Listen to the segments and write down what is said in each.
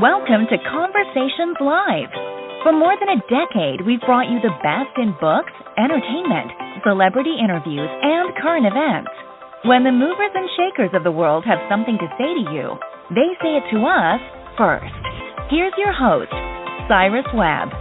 Welcome to Conversations Live. For more than a decade, we've brought you the best in books, entertainment, celebrity interviews, and current events. When the movers and shakers of the world have something to say to you, they say it to us first. Here's your host, Cyrus Webb.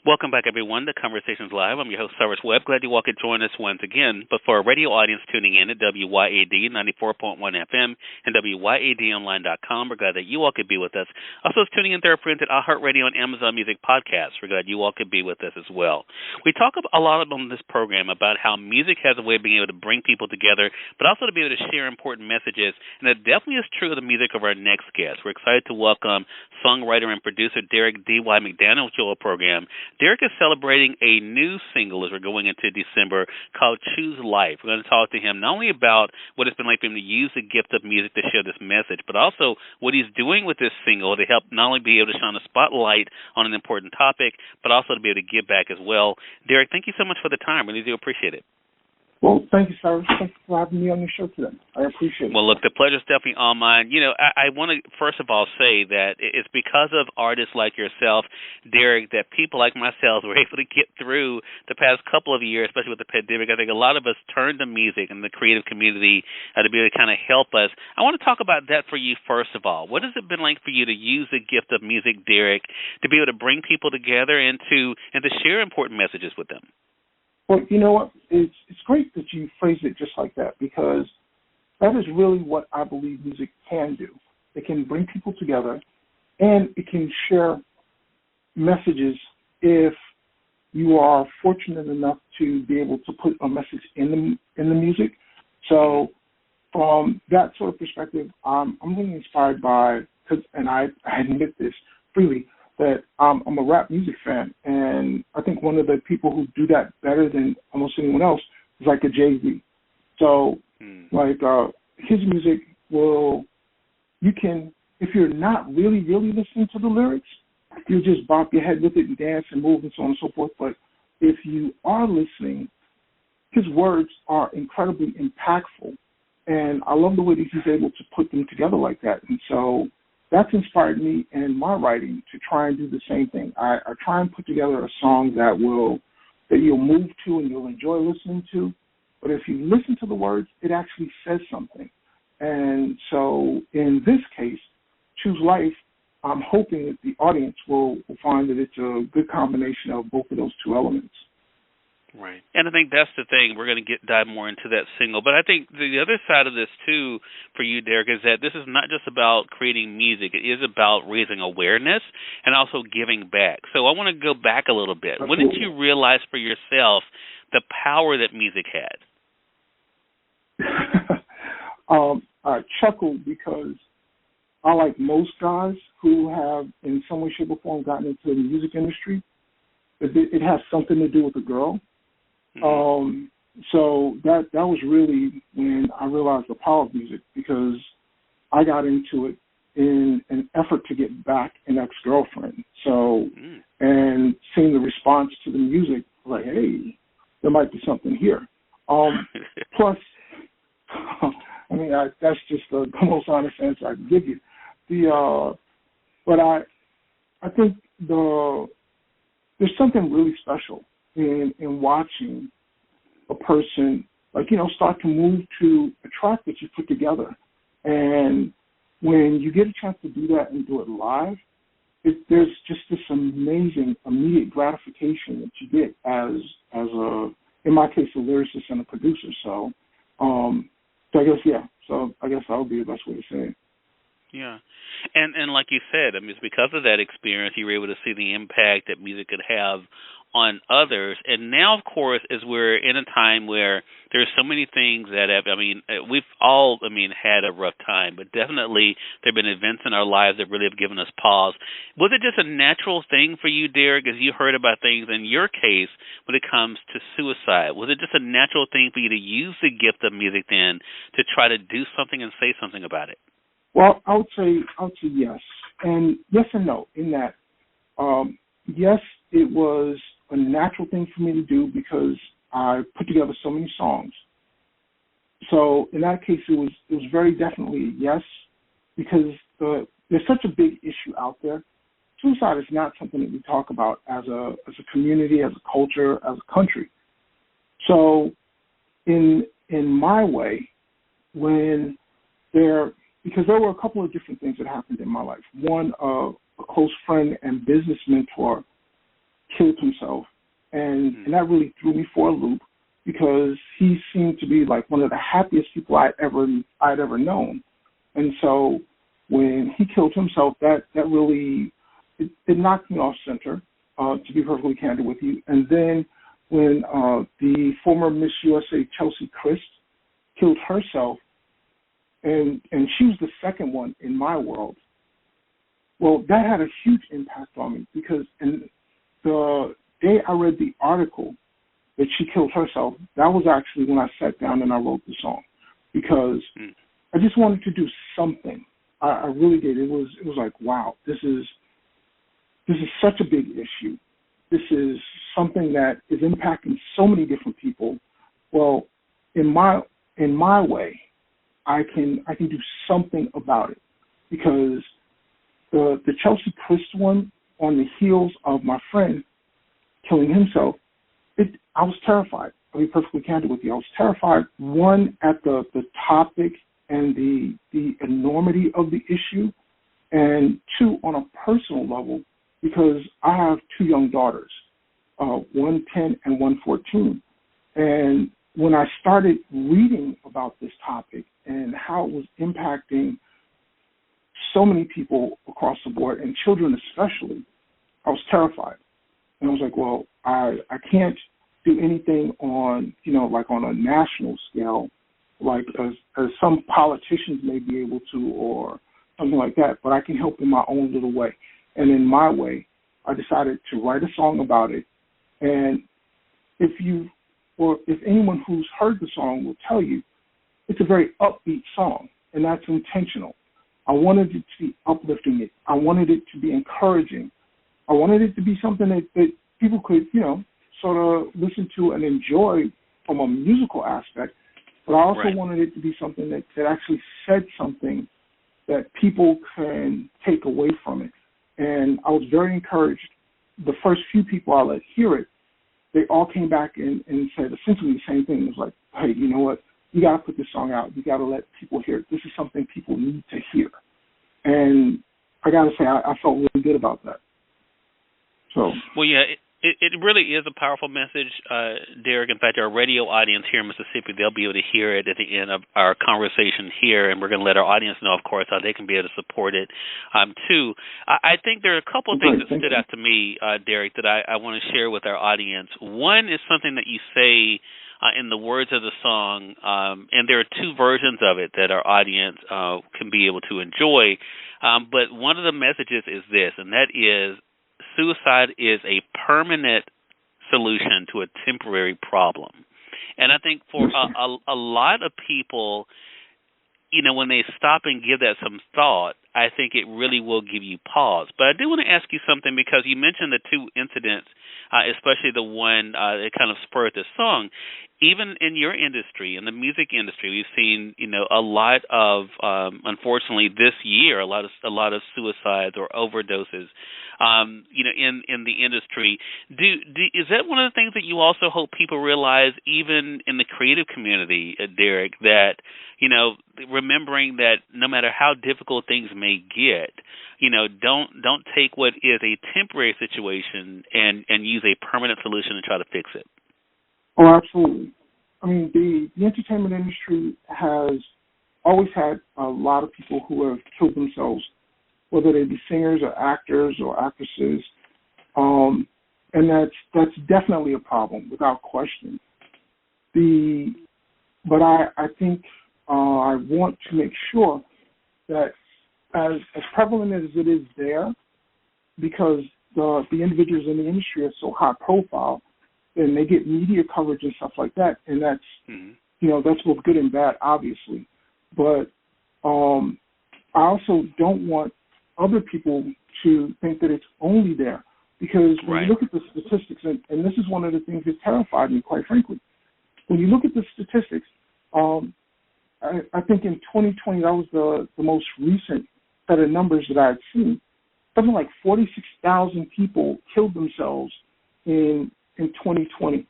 Welcome back, everyone, to Conversations Live. I'm your host, Cyrus Webb. Glad you all could join us once again. But for our radio audience tuning in at WYAD 94.1 FM and WYADonline.com, we're glad that you all could be with us. Also, tuning in to our friends at iHeartRadio and Amazon Music Podcasts. We're glad you all could be with us as well. We talk a lot on this program about how music has a way of being able to bring people together, but also to be able to share important messages. And that definitely is true of the music of our next guest. We're excited to welcome songwriter and producer Derrick D.Y. McDaniel to our program. Derrick is celebrating a new single as we're going into December called Choose Life. We're going to talk to him not only about what it's been like for him to use the gift of music to share this message, but also what he's doing with this single to help not only be able to shine a spotlight on an important topic, but also to be able to give back as well. Derrick, thank you so much for the time. Really do appreciate it. Well, thank you, Cyrus. Thank you for having me on your show today. I appreciate it. Well, look, the pleasure's definitely all mine. You know, I want to, first of all, say that it's because of artists like yourself, Derrick, that people like myself were able to get through the past couple of years, especially with the pandemic. I think a lot of us turned to music and the creative community to be able to kind of help us. I want to talk about that for you, first of all. What has it been like for you to use the gift of music, Derrick, to be able to bring people together and to share important messages with them? Well, you know what? It's great that you phrase it just like that, because that is really what I believe music can do. It can bring people together, and it can share messages if you are fortunate enough to be able to put a message in the music. So from that sort of perspective, I'm really inspired by, and I admit this freely, that I'm a rap music fan, and I think one of the people who do that better than almost anyone else is like a Jay-Z. So, his music you can, if you're not really listening to the lyrics, you just bop your head with it and dance and move and so on and so forth. But if you are listening, his words are incredibly impactful, and I love the way that he's able to put them together like that. And so that's inspired me in my writing to try and do the same thing. I try and put together a song that you'll move to and you'll enjoy listening to. But if you listen to the words, it actually says something. And so in this case, Choose Life, I'm hoping that the audience will find that it's a good combination of both of those two elements. Right. And I think that's the thing. We're going to dive more into that single. But I think the other side of this, too, for you, Derrick, is that this is not just about creating music. It is about raising awareness and also giving back. So I want to go back a little bit. Absolutely. When did you realize for yourself the power that music had? I chuckled because I, like most guys who have in some way, shape, or form gotten into the music industry, it has something to do with a girl. So that was really when I realized the power of music, because I got into it in an effort to get back an ex-girlfriend. So, and seeing the response to the music, like, hey, there might be something here. Plus, I mean, that's just the most honest answer I can give you. But I think there's something really special in watching a person, start to move to a track that you put together. And when you get a chance to do that and do it live, there's just this amazing immediate gratification that you get as in my case, a lyricist and a producer. So I guess that would be the best way to say it. Yeah. And like you said, I mean, it's because of that experience you were able to see the impact that music could have on others. And now, of course, as we're in a time where there's so many things that have, we've all, had a rough time, but definitely there have been events in our lives that really have given us pause. Was it just a natural thing for you, Derrick, as you heard about things in your case when it comes to suicide? Was it just a natural thing for you to use the gift of music then to try to do something and say something about it? Well, I would say yes, and yes and no. In that, yes, it was a natural thing for me to do because I put together so many songs. So in that case, it was very definitely yes, because the there's such a big issue out there. Suicide is not something that we talk about as a community, as a culture, as a country. So in my way, because there were a couple of different things that happened in my life. One, a close friend and business mentor killed himself, and that really threw me for a loop because he seemed to be like one of the happiest people I'd ever known. And so when he killed himself, that really it knocked me off center, to be perfectly candid with you. And then when the former Miss USA Chelsea Christ killed herself, and she was the second one in my world, well, that had a huge impact on me because the day I read the article that she killed herself, that was actually when I sat down and I wrote the song because I just wanted to do something. I really did. It was like, wow, this is such a big issue. This is something that is impacting so many different people. Well, in my way, I can do something about it because the Chelsea Christ one, on the heels of my friend killing himself, I was terrified. I'll be perfectly candid with you. I was terrified, one, at the topic and the enormity of the issue, and two, on a personal level, because I have two young daughters, one 10 and one 14. And when I started reading about this topic and how it was impacting so many people across the board, and children especially, I was terrified. And I was like, well, I can't do anything on, like on a national scale, like as some politicians may be able to or something like that, but I can help in my own little way. And in my way, I decided to write a song about it. And if anyone who's heard the song will tell you, it's a very upbeat song, and that's intentional. I wanted it to be uplifting. I wanted it to be encouraging. I wanted it to be something that people could, sort of listen to and enjoy from a musical aspect. But I also wanted it to be something that actually said something that people can take away from it. And I was very encouraged. The first few people I let hear it, they all came back and said essentially the same thing. It was like, hey, you know what? You got to put this song out. You got to let people hear it. This is something people need to hear. And I got to say, I felt really good about that. So. Well, yeah, it really is a powerful message, Derrick. In fact, our radio audience here in Mississippi, they'll be able to hear it at the end of our conversation here, and we're going to let our audience know, of course, how they can be able to support it, too. I think there are a couple of things that stood out to me, Derrick, that I want to share with our audience. One is something that you say in the words of the song, and there are two versions of it that our audience can be able to enjoy, but one of the messages is this, and that is, suicide is a permanent solution to a temporary problem. And I think for a lot of people, when they stop and give that some thought, I think it really will give you pause. But I do want to ask you something because you mentioned the two incidents, especially the one that kind of spurred this song. Even in your industry, in the music industry, we've seen, a lot of, unfortunately, this year, a lot of suicides or overdoses, in the industry. Is that one of the things that you also hope people realize, even in the creative community, Derrick, that, remembering that no matter how difficult things may get, don't take what is a temporary situation and use a permanent solution and try to fix it? Oh, absolutely. I mean, the entertainment industry has always had a lot of people who have killed themselves, whether they be singers or actors or actresses, and that's definitely a problem, without question. But I think I want to make sure that as prevalent as it is there, because the individuals in the industry are so high profile, and they get media coverage and stuff like that, and that's that's both good and bad, obviously. But I also don't want other people to think that it's only there, because when you look at the statistics, and this is one of the things that terrified me, quite frankly. When you look at the statistics, I think in 2020 that was the most recent set of numbers that I had seen. Something like 46,000 people killed themselves in 2020.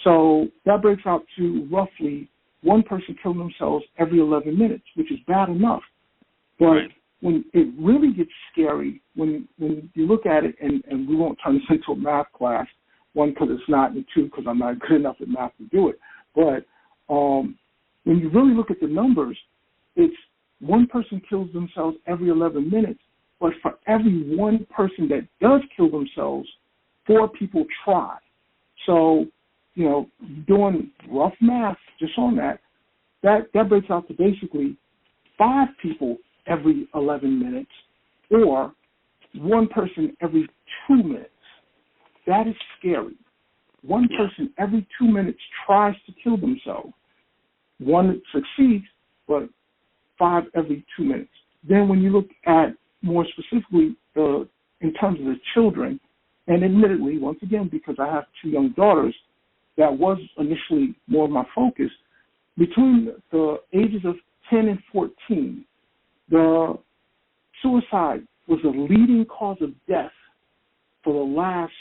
So that breaks out to roughly one person killing themselves every 11 minutes, which is bad enough. But when it really gets scary, when you look at it, and we won't turn this into a math class, one, because it's not, and two, because I'm not good enough at math to do it. But when you really look at the numbers, it's one person kills themselves every 11 minutes, but for every one person that does kill themselves, 4 people try. So, doing rough math just on that breaks out to basically 5 people every 11 minutes or one person every 2 minutes. That is scary. One person every 2 minutes tries to kill themselves. One succeeds, but 5 every 2 minutes. Then when you look at more specifically in terms of the children, and admittedly, once again, because I have 2 young daughters, that was initially more of my focus. Between the ages of 10 and 14, the suicide was the leading cause of death for the last,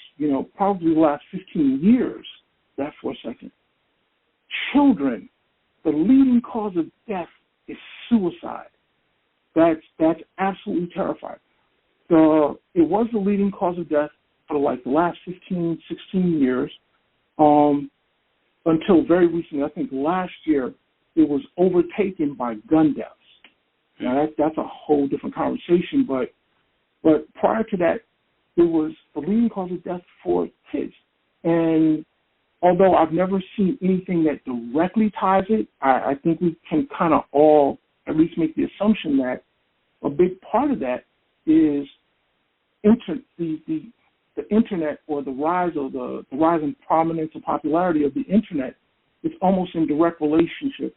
probably the last 15 years. That for a second. Children, the leading cause of death is suicide. That's absolutely terrifying. It was the leading cause of death for the last 15, 16 years, until very recently. I think last year it was overtaken by gun deaths. Now that's a whole different conversation, but prior to that, it was the leading cause of death for kids. And although I've never seen anything that directly ties it, I think we can kind of all at least make the assumption that a big part of that is the internet, or the rise in prominence and popularity of the internet is almost in direct relationship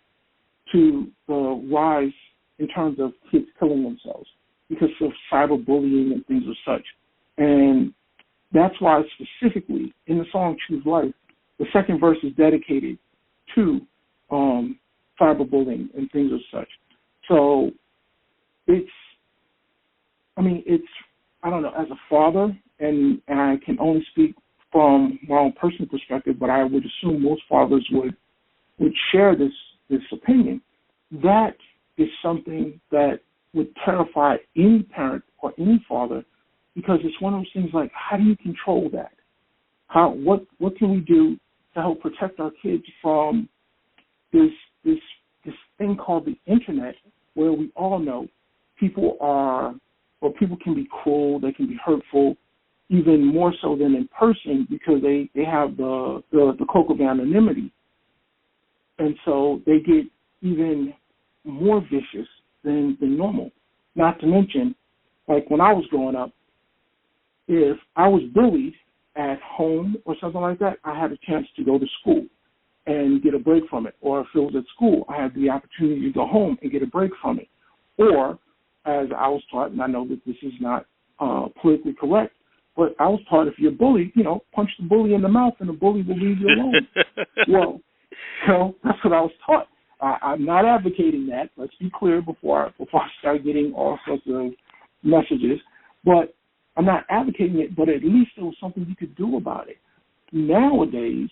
to the rise in terms of kids killing themselves because of cyberbullying and things of such. And that's why specifically in the song Choose Life, the second verse is dedicated to cyberbullying and things of such. So I don't know, as a father, and I can only speak from my own personal perspective, but I would assume most fathers would share this opinion. That is something that would terrify any parent or any father, because it's one of those things like, how do you control that? What can we do to help protect our kids from this thing called the internet, where we all know people can be cruel, they can be hurtful, even more so than in person, because they have the cloak of anonymity. And so they get even more vicious than normal. Not to mention, like when I was growing up, if I was bullied at home or something like that, I had a chance to go to school and get a break from it. Or if it was at school, I had the opportunity to go home and get a break from it. Or, as I was taught, and I know that this is not politically correct, but I was taught if you're bullied, punch the bully in the mouth and the bully will leave you alone. Well, that's what I was taught. I'm not advocating that. Let's be clear before I start getting all sorts of messages. But I'm not advocating it, but at least there was something you could do about it. Nowadays,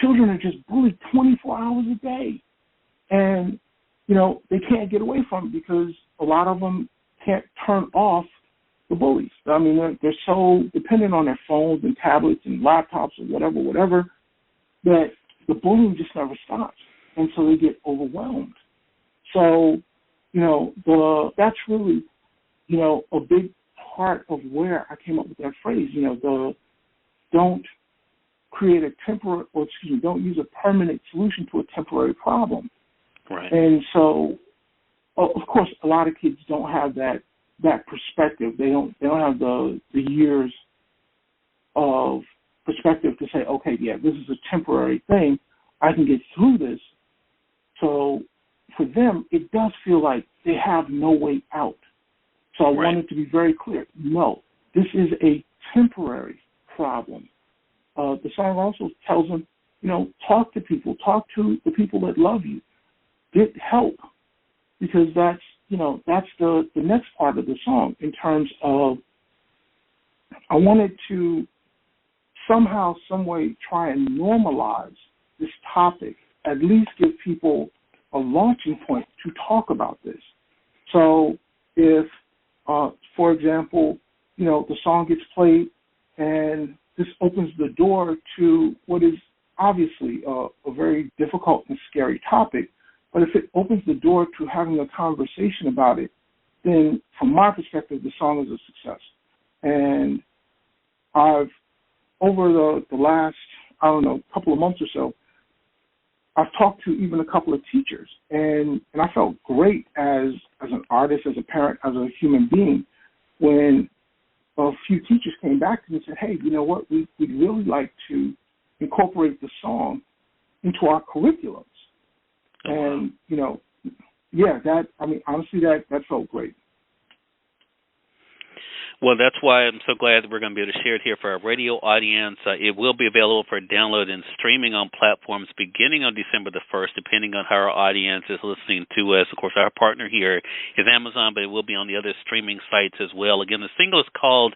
children are just bullied 24 hours a day. And, they can't get away from it because a lot of them can't turn off the bullies. I mean, they're so dependent on their phones and tablets and laptops or whatever, that the bullying just never stops. And so they get overwhelmed. So, that's really, a big part of where I came up with that phrase, don't use a permanent solution to a temporary problem. Right. And so, of course, a lot of kids don't have that perspective. They don't have the years of perspective to say, okay, yeah, this is a temporary thing. I can get through this. So for them, it does feel like they have no way out. So I wanted to be very clear. No, this is a temporary problem. The song also tells them, talk to people. Talk to the people that love you. Get help, because that's that's the next part of the song in terms of I wanted to somehow, some way try and normalize this topic, at least give people a launching point to talk about this. So if, for example, the song gets played and this opens the door to what is obviously a very difficult and scary topic, but if it opens the door to having a conversation about it, then from my perspective, the song is a success. And I've, over the last, couple of months or so, I've talked to even a couple of teachers, and I felt great as an artist, as a parent, as a human being, when a few teachers came back to me and said, hey, you know what, we'd really like to incorporate the song into our curriculums. And, honestly, that felt great. Well, that's why I'm so glad that we're going to be able to share it here for our radio audience. It will be available for download and streaming on platforms beginning on December the 1st, depending on how our audience is listening to us. Of course, our partner here is Amazon, but it will be on the other streaming sites as well. Again, the single is called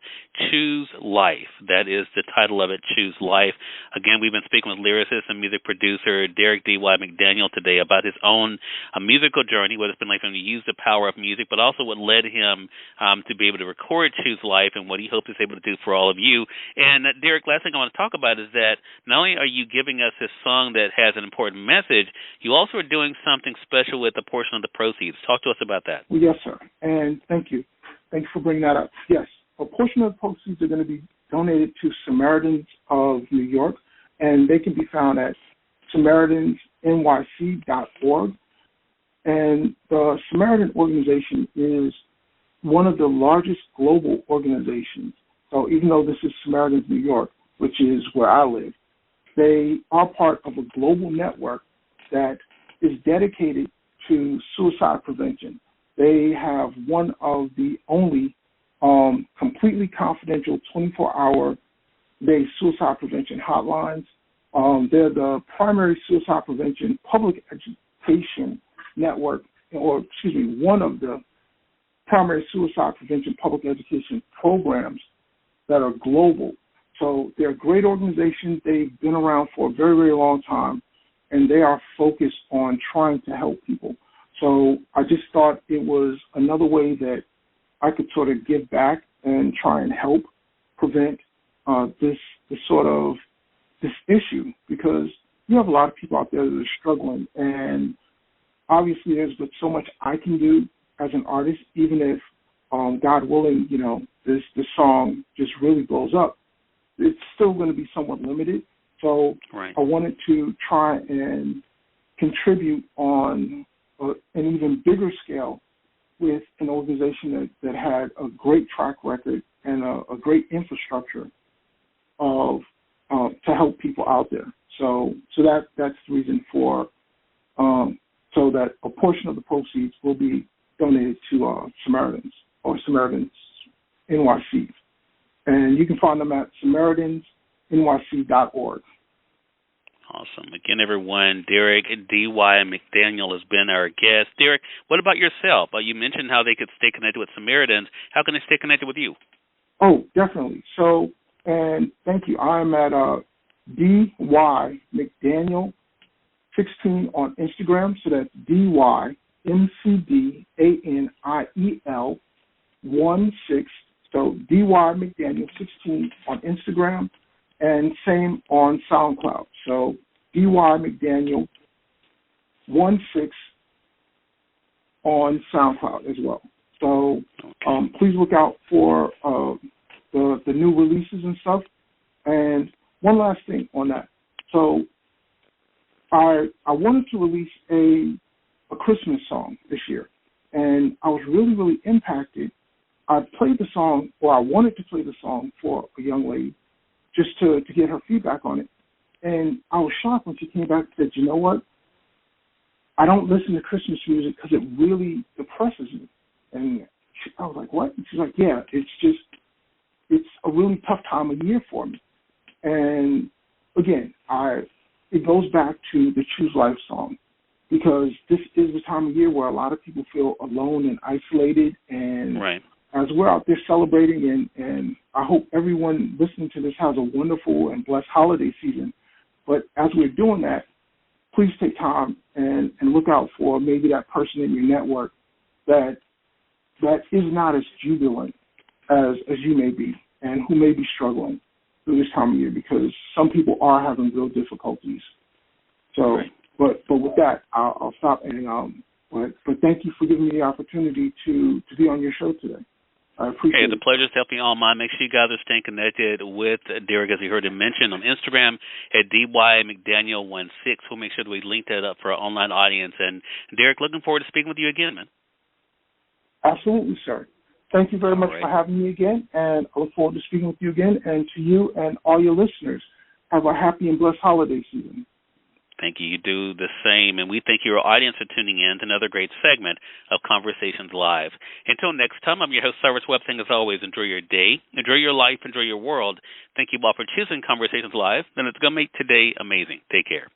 Choose Life. That is the title of it, Choose Life. Again, we've been speaking with lyricist and music producer Derrick D.Y. McDaniel today about his own musical journey, what it's been like for him to use the power of music, but also what led him to be able to record Choose Life and what he hopes is able to do for all of you. And Derrick, last thing I want to talk about is that not only are you giving us this song that has an important message, you also are doing something special with a portion of the proceeds. Talk to us about that. Well, yes, sir. And thank you. Thanks for bringing that up. Yes, a portion of the proceeds are going to be donated to Samaritans of New York, and they can be found at SamaritansNYC.org. And the Samaritan organization is one of the largest global organizations. So even though this is Samaritans New York, which is where I live, they are part of a global network that is dedicated to suicide prevention. They have one of the only completely confidential 24-hour-based suicide prevention hotlines. They're the primary suicide prevention public education network, one of the primary suicide prevention public education programs that are global. So they're a great organization. They've been around for a very, very long time, and they are focused on trying to help people. So I just thought it was another way that I could sort of give back and try and help prevent this issue, because you have a lot of people out there that are struggling, and obviously there's but so much I can do as an artist, even if, God willing, this song just really blows up, it's still going to be somewhat limited. So right. I wanted to try and contribute on an even bigger scale with an organization that had a great track record and a great infrastructure of to help people out there. So that's the reason for so that a portion of the proceeds will be donated to Samaritans or Samaritans NYC. And you can find them at SamaritansNYC.org. Awesome. Again, everyone, Derrick D.Y. McDaniel has been our guest. Derrick, what about yourself? You mentioned how they could stay connected with Samaritans. How can they stay connected with you? Oh, definitely. So, and thank you. I'm at D.Y. McDaniel 16 on Instagram. So that's DYMCDANIEL 16. So D.Y. McDaniel 16 on Instagram, and same on SoundCloud. So D.Y. McDaniel 16 on SoundCloud as well. So please look out for the new releases and stuff. And one last thing on that. So I wanted to release a Christmas song this year, and I was really, really impacted. I played the song, or I wanted to play the song for a young lady just to get her feedback on it. And I was shocked when she came back and said, you know what? I don't listen to Christmas music because it really depresses me. And I was like, what? And she's like, yeah, it's a really tough time of year for me. And again, it goes back to the Choose Life song, because this is the time of year where a lot of people feel alone and isolated. And as we're out there celebrating, and I hope everyone listening to this has a wonderful and blessed holiday season. But as we're doing that, please take time and look out for maybe that person in your network that is not as jubilant as you may be, and who may be struggling through this time of year, because some people are having real difficulties. So, but with that, I'll stop. And but thank you for giving me the opportunity to be on your show today. I appreciate it. The pleasure's definitely all mine. Make sure you guys are staying connected with Derrick, as you heard him mention, on Instagram at DYMcDaniel16. We'll make sure that we link that up for our online audience. And Derrick, looking forward to speaking with you again, man. Absolutely, sir. Thank you very much for having me again, and I look forward to speaking with you again. And to you and all your listeners, have a happy and blessed holiday season. Thank you. You do the same. And we thank your audience for tuning in to another great segment of Conversations Live. Until next time, I'm your host, Cyrus Webb, saying as always, enjoy your day, enjoy your life, enjoy your world. Thank you all for choosing Conversations Live, and it's going to make today amazing. Take care.